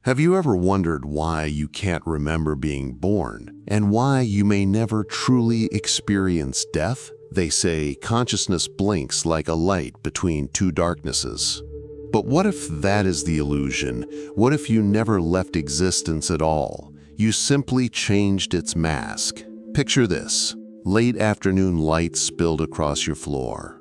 Have you ever wondered why you can't remember being born and why you may never truly experience death? They say consciousness blinks like a light between two darknesses. But what if that is the illusion? What if you never left existence at all? You simply changed its mask. Picture this: late afternoon light spilled across your floor.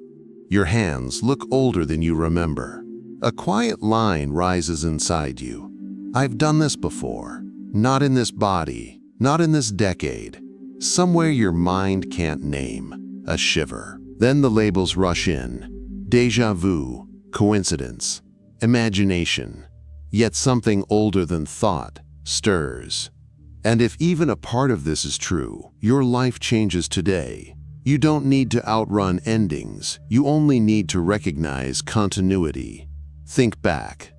Your hands look older than you remember. A quiet line rises inside you. I've done this before. Not in this body, not in this decade. Somewhere your mind can't name. A shiver. Then the labels rush in. Déjà vu, coincidence, imagination. Yet something older than thought stirs. And if even a part of this is true, your life changes today. You don't need to outrun endings. You only need to recognize continuity. Think back.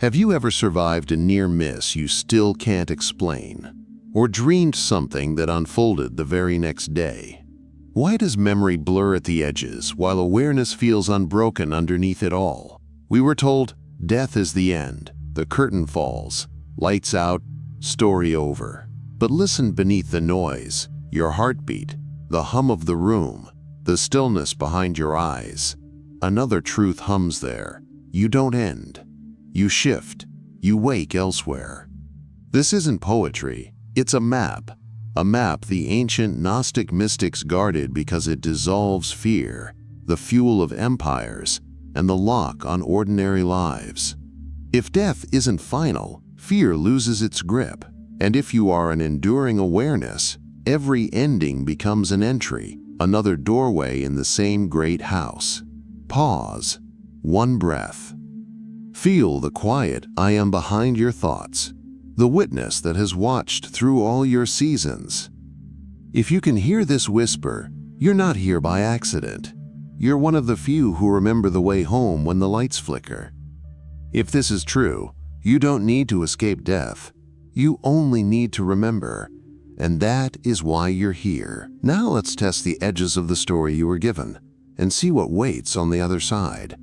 Have you ever survived a near miss you still can't explain? Or dreamed something that unfolded the very next day? Why does memory blur at the edges while awareness feels unbroken underneath it all? We were told death is the end, the curtain falls, lights out, story over. But listen beneath the noise, your heartbeat, the hum of the room, the stillness behind your eyes. Another truth hums there. You don't end. You shift. You wake elsewhere. This isn't poetry. It's a map the ancient Gnostic mystics guarded because it dissolves fear, the fuel of empires, and the lock on ordinary lives. If death isn't final, fear loses its grip. And if you are an enduring awareness, every ending becomes an entry, another doorway in the same great house. Pause. One breath. Feel the quiet I am behind your thoughts, the witness that has watched through all your seasons. If you can hear this whisper, you're not here by accident. You're one of the few who remember the way home when the lights flicker. If this is true, you don't need to escape death. You only need to remember. And that is why you're here. Now let's test the edges of the story you were given and see what waits on the other side.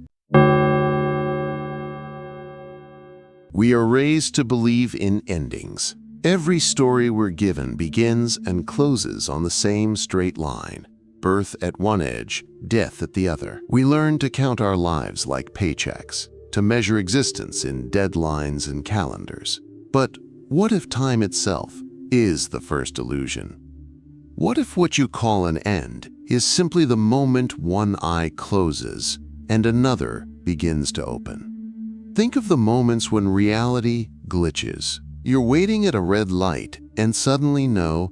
We are raised to believe in endings. Every story we're given begins and closes on the same straight line. Birth at one edge, death at the other. We learn to count our lives like paychecks, to measure existence in deadlines and calendars. But what if time itself is the first illusion? What if what you call an end is simply the moment one eye closes and another begins to open? Think of the moments when reality glitches. You're waiting at a red light and suddenly know,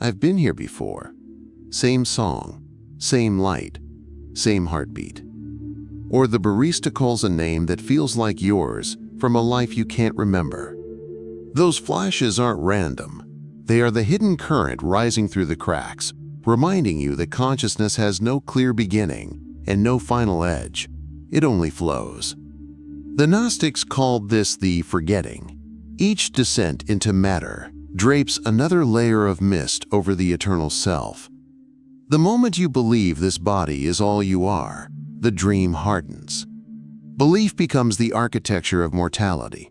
I've been here before. Same song, same light, same heartbeat. Or the barista calls a name that feels like yours from a life you can't remember. Those flashes aren't random. They are the hidden current rising through the cracks, reminding you that consciousness has no clear beginning and no final edge. It only flows. The Gnostics called this the forgetting. Each descent into matter drapes another layer of mist over the eternal self. The moment you believe this body is all you are, the dream hardens. Belief becomes the architecture of mortality.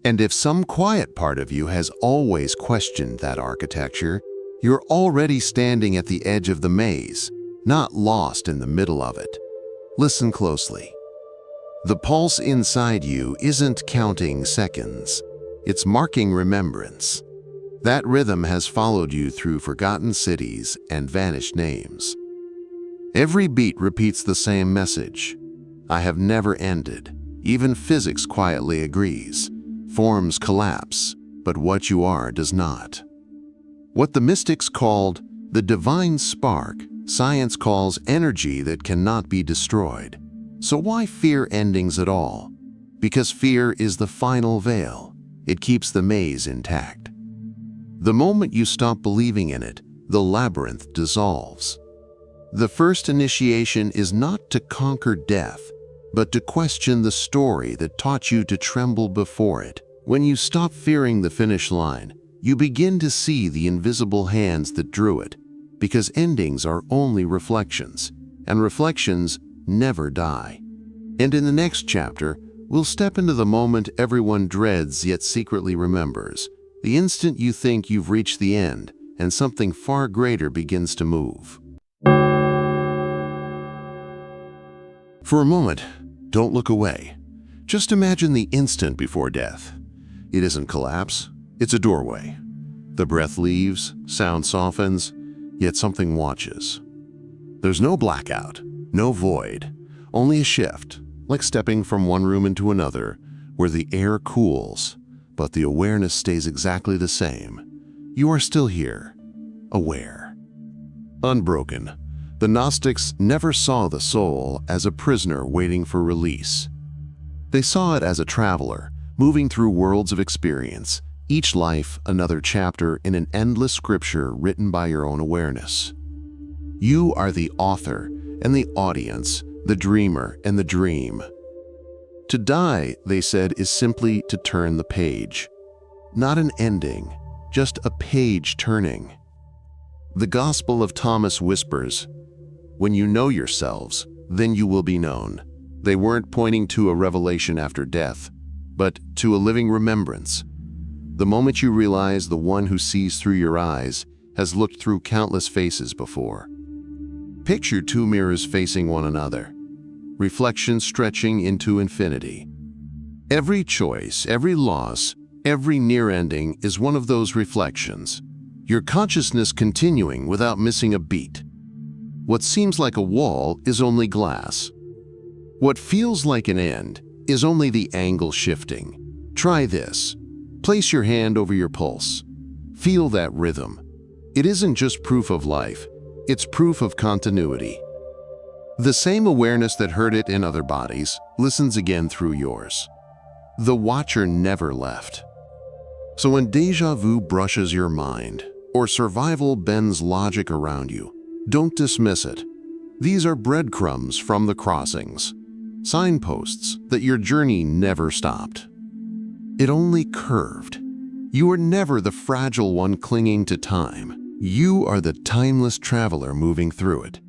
And if some quiet part of you has always questioned that architecture, you're already standing at the edge of the maze, not lost in the middle of it. Listen closely. The pulse inside you isn't counting seconds. It's marking remembrance. That rhythm has followed you through forgotten cities and vanished names. Every beat repeats the same message. I have never ended. Even physics quietly agrees. Forms collapse, but what you are does not. What the mystics called the divine spark, science calls energy that cannot be destroyed. So why fear endings at all? Because fear is the final veil. It keeps the maze intact. The moment you stop believing in it, the labyrinth dissolves. The first initiation is not to conquer death, but to question the story that taught you to tremble before it. When you stop fearing the finish line, you begin to see the invisible hands that drew it, because endings are only reflections, and reflections never die. And in the next chapter, We'll step into the moment everyone dreads yet secretly remembers, the instant you think you've reached the end and something far greater begins to move. For a moment, don't look away. Just imagine the instant before death. It isn't collapse, it's a doorway. The breath leaves, sound softens, yet something watches. There's no blackout, no void, only a shift, like stepping from one room into another, where the air cools, but the awareness stays exactly the same. You are still here, aware. Unbroken, the Gnostics never saw the soul as a prisoner waiting for release. They saw it as a traveler, moving through worlds of experience, each life another chapter in an endless scripture written by your own awareness. You are the author and the audience, the dreamer and the dream. To die, they said, is simply to turn the page. Not an ending, just a page turning. The Gospel of Thomas whispers, "When you know yourselves, then you will be known." They weren't pointing to a revelation after death, but to a living remembrance. The moment you realize the one who sees through your eyes has looked through countless faces before. Picture two mirrors facing one another, reflection stretching into infinity. Every choice, every loss, every near ending is one of those reflections. Your consciousness continuing without missing a beat. What seems like a wall is only glass. What feels like an end is only the angle shifting. Try this. Place your hand over your pulse. Feel that rhythm. It isn't just proof of life, it's proof of continuity. The same awareness that heard it in other bodies listens again through yours. The watcher never left. So when déjà vu brushes your mind, or survival bends logic around you, don't dismiss it. These are breadcrumbs from the crossings, signposts that your journey never stopped. It only curved. You are never the fragile one clinging to time. You are the timeless traveler moving through it.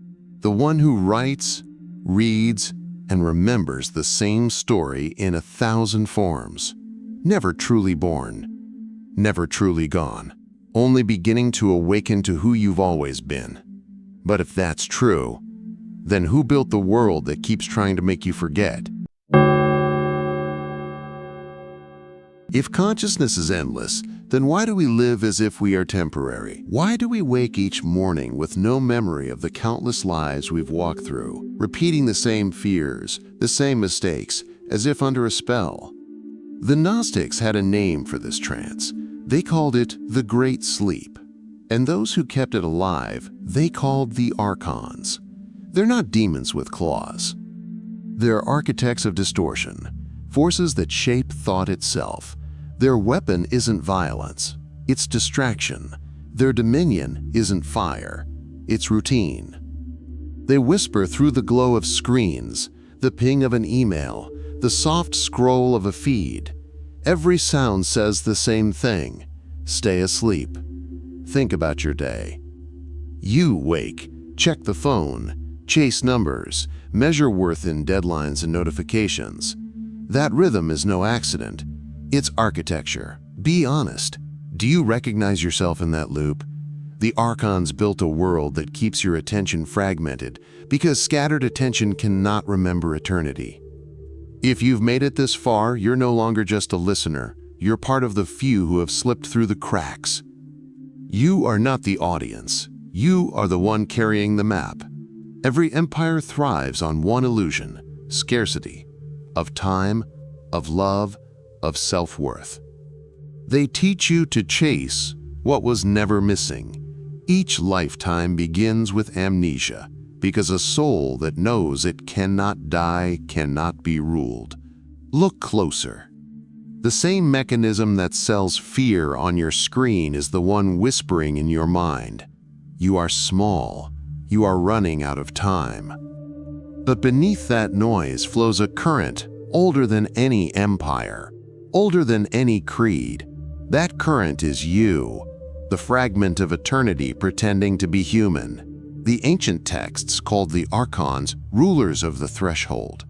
The one who writes, reads, and remembers the same story in 1,000 forms. Never truly born, never truly gone, only beginning to awaken to who you've always been. But if that's true, then who built the world that keeps trying to make you forget? If consciousness is endless, then why do we live as if we are temporary? Why do we wake each morning with no memory of the countless lives we've walked through, repeating the same fears, the same mistakes, as if under a spell? The Gnostics had a name for this trance. They called it the Great Sleep. And those who kept it alive, they called the Archons. They're not demons with claws. They're architects of distortion, forces that shape thought itself. Their weapon isn't violence, it's distraction. Their dominion isn't fire, it's routine. They whisper through the glow of screens, the ping of an email, the soft scroll of a feed. Every sound says the same thing: stay asleep. Think about your day. You wake, check the phone, chase numbers, measure worth in deadlines and notifications. That rhythm is no accident. It's architecture. Be honest. Do you recognize yourself in that loop? The Archons built a world that keeps your attention fragmented because scattered attention cannot remember eternity. If you've made it this far, you're no longer just a listener. You're part of the few who have slipped through the cracks. You are not the audience. You are the one carrying the map. Every empire thrives on one illusion: scarcity, of time, of love, of self-worth. They teach you to chase what was never missing. Each lifetime begins with amnesia, because a soul that knows it cannot die cannot be ruled. Look closer. The same mechanism that sells fear on your screen is the one whispering in your mind. You are small. You are running out of time. But beneath that noise flows a current older than any empire, older than any creed. That current is you, the fragment of eternity pretending to be human. The ancient texts called the Archons rulers of the threshold.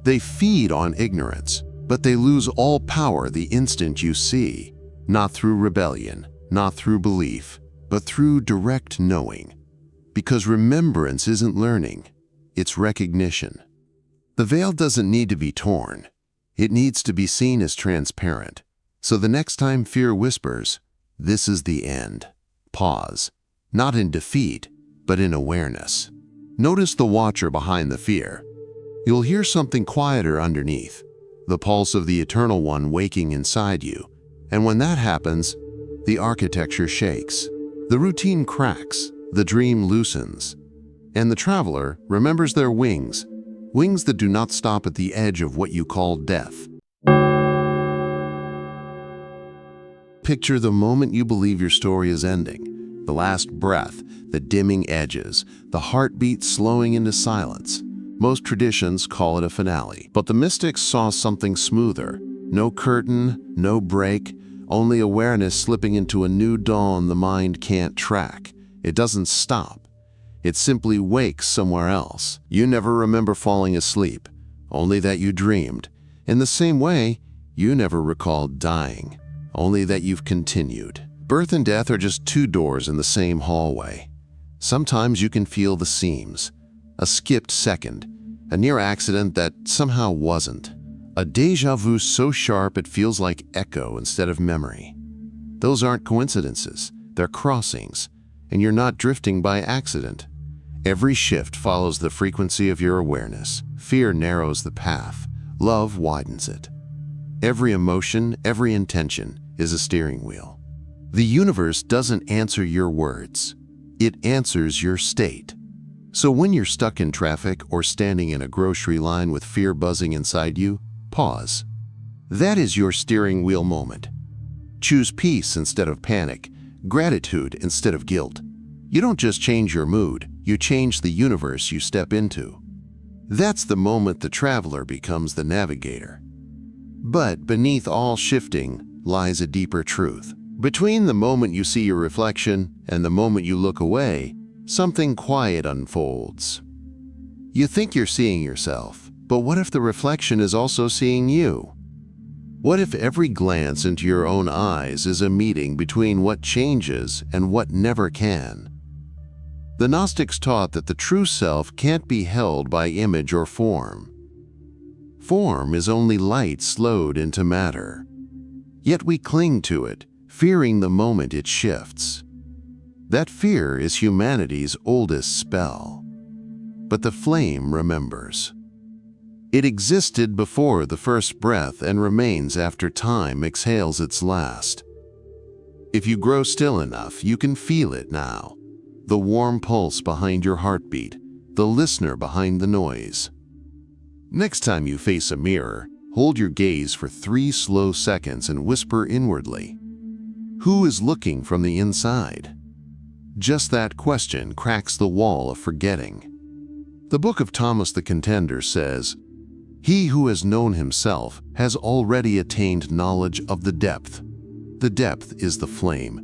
They feed on ignorance, but they lose all power the instant you see, not through rebellion, not through belief, but through direct knowing. Because remembrance isn't learning, it's recognition. The veil doesn't need to be torn. It needs to be seen as transparent. So the next time fear whispers, "This is the end," pause, not in defeat, but in awareness. Notice the watcher behind the fear. You'll hear something quieter underneath, the pulse of the Eternal One waking inside you. And when that happens, the architecture shakes, the routine cracks, the dream loosens, and the traveler remembers their wings, wings that do not stop at the edge of what you call death. Picture the moment you believe your story is ending, the last breath, the dimming edges, the heartbeat slowing into silence. Most traditions call it a finale, but the mystics saw something smoother. No curtain, no break, only awareness slipping into a new dawn the mind can't track. It doesn't stop. It simply wakes somewhere else. You never remember falling asleep, only that you dreamed. In the same way, you never recall dying, only that you've continued. Birth and death are just two doors in the same hallway. Sometimes you can feel the seams, a skipped second, a near accident that somehow wasn't, a déjà vu so sharp it feels like echo instead of memory. Those aren't coincidences, they're crossings, and you're not drifting by accident. Every shift follows the frequency of your awareness. Fear narrows the path, love widens it. Every emotion, every intention is a steering wheel. The universe doesn't answer your words, it answers your state. So when you're stuck in traffic or standing in a grocery line with fear buzzing inside you, pause. That is your steering wheel moment. Choose peace instead of panic, gratitude instead of guilt. You don't just change your mood, you change the universe you step into. That's the moment the traveler becomes the navigator. But beneath all shifting lies a deeper truth. Between the moment you see your reflection and the moment you look away, something quiet unfolds. You think you're seeing yourself, but what if the reflection is also seeing you? What if every glance into your own eyes is a meeting between what changes and what never can? The Gnostics taught that the true self can't be held by image or form. Form is only light slowed into matter. Yet we cling to it, fearing the moment it shifts. That fear is humanity's oldest spell. But the flame remembers. It existed before the first breath and remains after time exhales its last. If you grow still enough, you can feel it now. The warm pulse behind your heartbeat, the listener behind the noise. Next time you face a mirror, hold your gaze for 3 slow seconds and whisper inwardly, "Who is looking from the inside?" Just that question cracks the wall of forgetting. The book of Thomas the Contender says, "He who has known himself has already attained knowledge of the depth." The depth is the flame.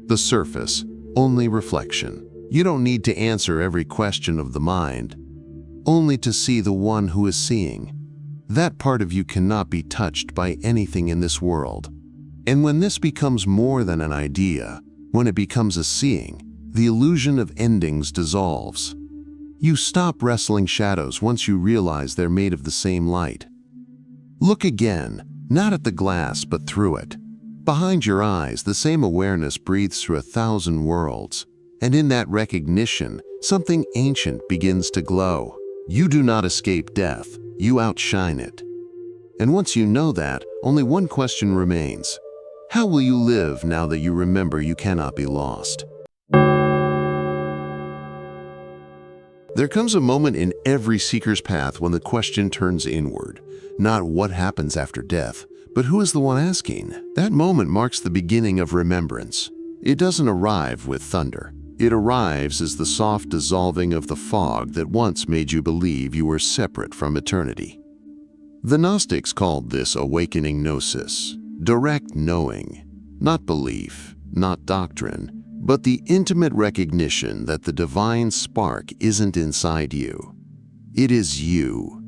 The surface, only reflection. You don't need to answer every question of the mind, only to see the one who is seeing. That part of you cannot be touched by anything in this world. And when this becomes more than an idea, when it becomes a seeing, the illusion of endings dissolves. You stop wrestling shadows once you realize they're made of the same light. Look again, not at the glass but through it. Behind your eyes, the same awareness breathes through 1,000 worlds. And in that recognition, something ancient begins to glow. You do not escape death, you outshine it. And once you know that, only one question remains. How will you live now that you remember you cannot be lost? There comes a moment in every seeker's path when the question turns inward. Not what happens after death, but who is the one asking? That moment marks the beginning of remembrance. It doesn't arrive with thunder. It arrives as the soft dissolving of the fog that once made you believe you were separate from eternity. The Gnostics called this awakening gnosis, direct knowing, not belief, not doctrine, but the intimate recognition that the divine spark isn't inside you. It is you.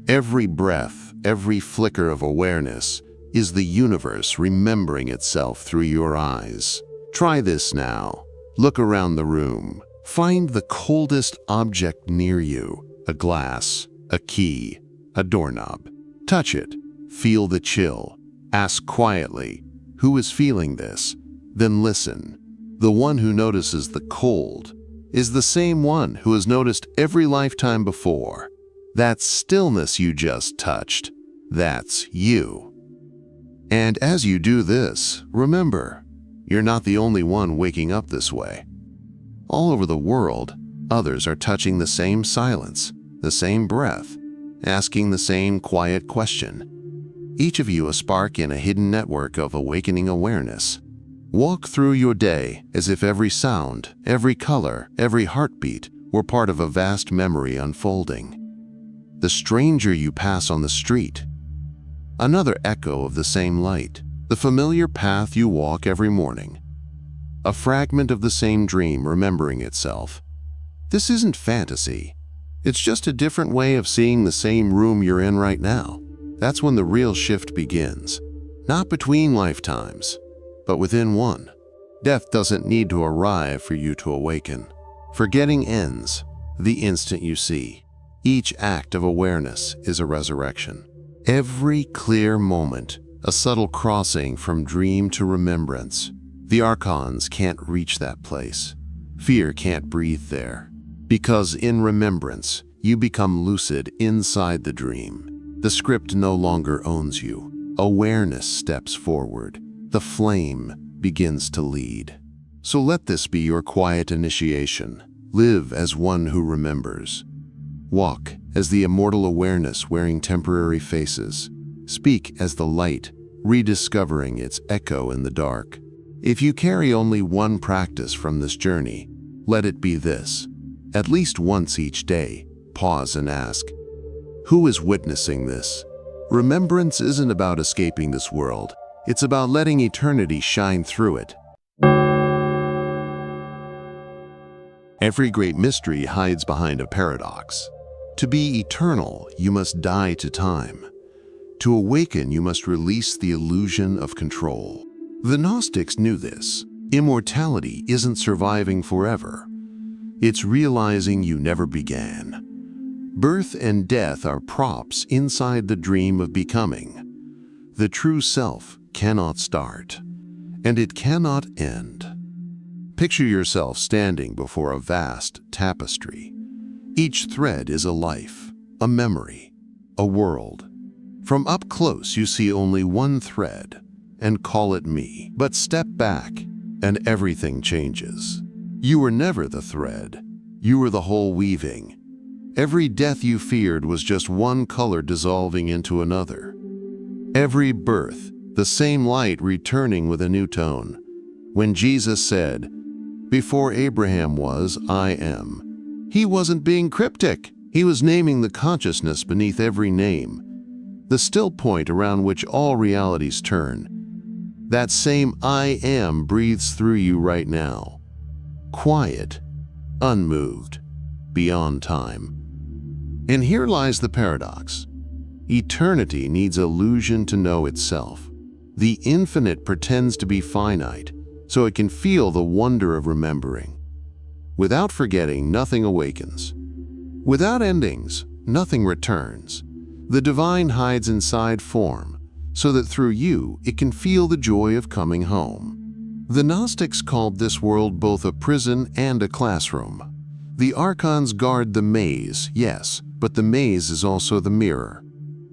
Every breath, every flicker of awareness is the universe remembering itself through your eyes. Try this now. Look around the room. Find the coldest object near you, a glass, a key, a doorknob. Touch it. Feel the chill. Ask quietly, who is feeling this? Then listen. The one who notices the cold is the same one who has noticed every lifetime before. That stillness you just touched, that's you. And as you do this, remember, you're not the only one waking up this way. All over the world, others are touching the same silence, the same breath, asking the same quiet question. Each of you a spark in a hidden network of awakening awareness. Walk through your day as if every sound, every color, every heartbeat were part of a vast memory unfolding. The stranger you pass on the street, another echo of the same light. The familiar path you walk every morning, a fragment of the same dream remembering itself. This isn't fantasy. It's just a different way of seeing the same room you're in right now. That's when the real shift begins. Not between lifetimes, but within one. Death doesn't need to arrive for you to awaken. Forgetting ends the instant you see. Each act of awareness is a resurrection. Every clear moment, a subtle crossing from dream to remembrance. The Archons can't reach that place. Fear can't breathe there. Because in remembrance, you become lucid inside the dream. The script no longer owns you. Awareness steps forward. The flame begins to lead. So let this be your quiet initiation. Live as one who remembers. Walk as the immortal awareness wearing temporary faces. Speak as the light, rediscovering its echo in the dark. If you carry only one practice from this journey, let it be this. At least once each day, pause and ask, who is witnessing this? Remembrance isn't about escaping this world. It's about letting eternity shine through it. Every great mystery hides behind a paradox. To be eternal, you must die to time. To awaken, you must release the illusion of control. The Gnostics knew this. Immortality isn't surviving forever. It's realizing you never began. Birth and death are props inside the dream of becoming. The true self cannot start, and it cannot end. Picture yourself standing before a vast tapestry. Each thread is a life, a memory, a world. From up close, you see only one thread and call it me. But step back, and everything changes. You were never the thread. You were the whole weaving. Every death you feared was just one color dissolving into another. Every birth, the same light returning with a new tone. When Jesus said, "Before Abraham was, I am," he wasn't being cryptic. He was naming the consciousness beneath every name, the still point around which all realities turn. That same I am breathes through you right now. Quiet, unmoved, beyond time. And here lies the paradox. Eternity needs illusion to know itself. The infinite pretends to be finite, so it can feel the wonder of remembering. Without forgetting, nothing awakens. Without endings, nothing returns. The divine hides inside form, so that through you it can feel the joy of coming home. The Gnostics called this world both a prison and a classroom. The Archons guard the maze, yes, but the maze is also the mirror.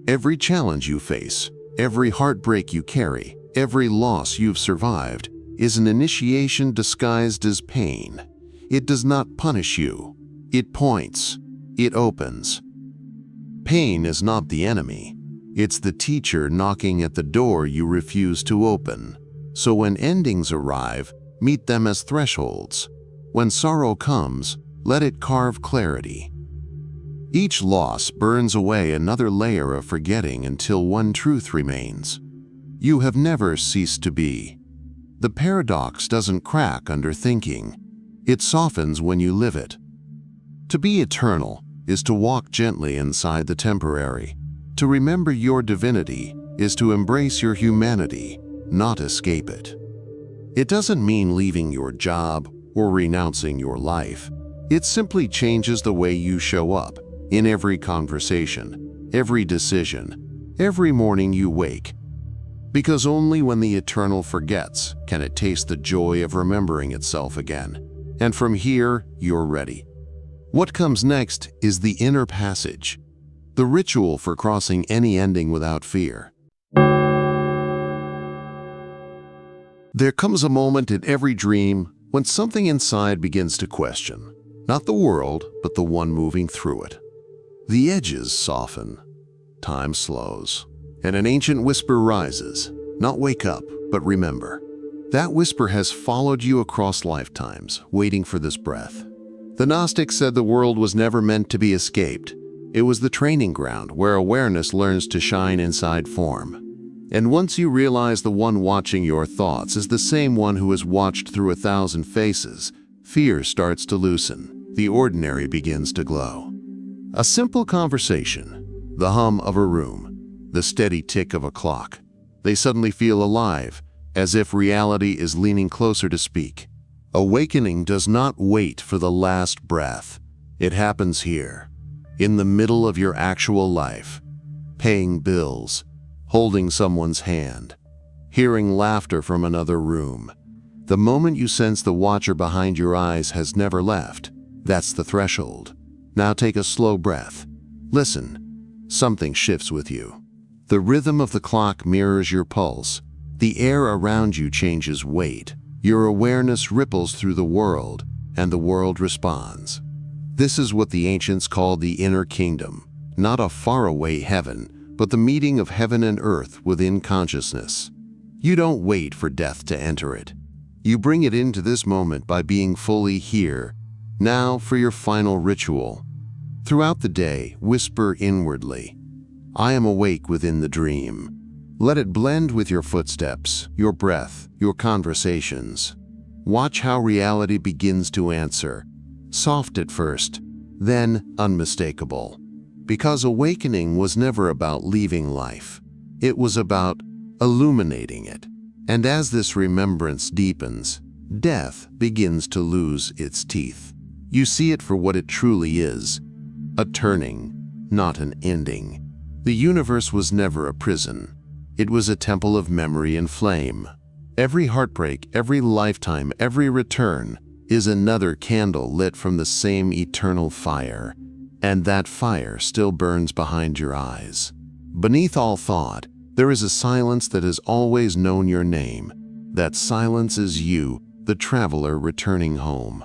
Every challenge you face, every heartbreak you carry, every loss you've survived is an initiation disguised as pain. It does not punish you. It points. It opens. Pain is not the enemy. It's the teacher knocking at the door you refuse to open. So when endings arrive, meet them as thresholds. When sorrow comes, let it carve clarity. Each loss burns away another layer of forgetting until one truth remains. You have never ceased to be. The paradox doesn't crack under thinking. It softens when you live it. To be eternal is to walk gently inside the temporary, To remember your divinity is to embrace your humanity, not escape it. It doesn't mean leaving your job or renouncing your life. It simply changes the way you show up in every conversation, every decision, every morning you wake. Because only when the eternal forgets can it taste the joy of remembering itself again. And from here, you're ready. What comes next is the inner passage, the ritual for crossing any ending without fear. There comes a moment in every dream when something inside begins to question, not the world, but the one moving through it. The edges soften, time slows, and an ancient whisper rises, not wake up, but remember. That whisper has followed you across lifetimes, waiting for this breath. The Gnostics said the world was never meant to be escaped. It was the training ground where awareness learns to shine inside form. And once you realize the one watching your thoughts is the same one who has watched through 1,000 faces, fear starts to loosen. The ordinary begins to glow. A simple conversation, the hum of a room, the steady tick of a clock. They suddenly feel alive, as if reality is leaning closer to speak. Awakening does not wait for the last breath. It happens here, in the middle of your actual life, paying bills, holding someone's hand, hearing laughter from another room. The moment you sense the watcher behind your eyes has never left, that's the threshold. Now take a slow breath. Listen. Something shifts with you. The rhythm of the clock mirrors your pulse. The air around you changes weight. Your awareness ripples through the world, and the world responds. This is what the ancients called the inner kingdom, not a faraway heaven, but the meeting of heaven and earth within consciousness. You don't wait for death to enter it. You bring it into this moment by being fully here. Now for your final ritual. Throughout the day, whisper inwardly, I am awake within the dream. Let it blend with your footsteps, your breath, your conversations. Watch how reality begins to answer. Soft at first, then unmistakable. Because awakening was never about leaving life. It was about illuminating it. And as this remembrance deepens, death begins to lose its teeth. You see it for what it truly is, a turning, not an ending. The universe was never a prison. It was a temple of memory and flame. Every heartbreak, every lifetime, every return is another candle lit from the same eternal fire. And that fire still burns behind your eyes. Beneath all thought, there is a silence that has always known your name. That silence is you, the traveler returning home.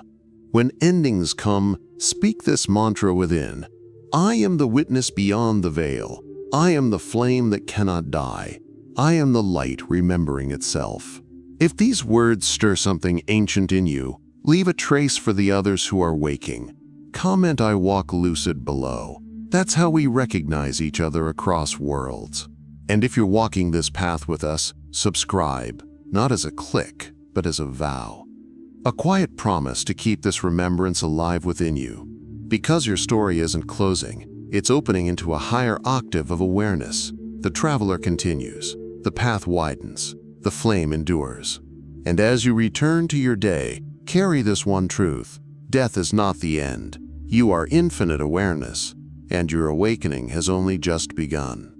When endings come, speak this mantra within. I am the witness beyond the veil. I am the flame that cannot die. I am the light remembering itself. If these words stir something ancient in you, leave a trace for the others who are waking. Comment I walk lucid below. That's how we recognize each other across worlds. And if you're walking this path with us, subscribe, not as a click, but as a vow. A quiet promise to keep this remembrance alive within you. Because your story isn't closing, it's opening into a higher octave of awareness. The traveler continues. The path widens. The flame endures. And as you return to your day, carry this one truth. Death is not the end. You are infinite awareness, and your awakening has only just begun.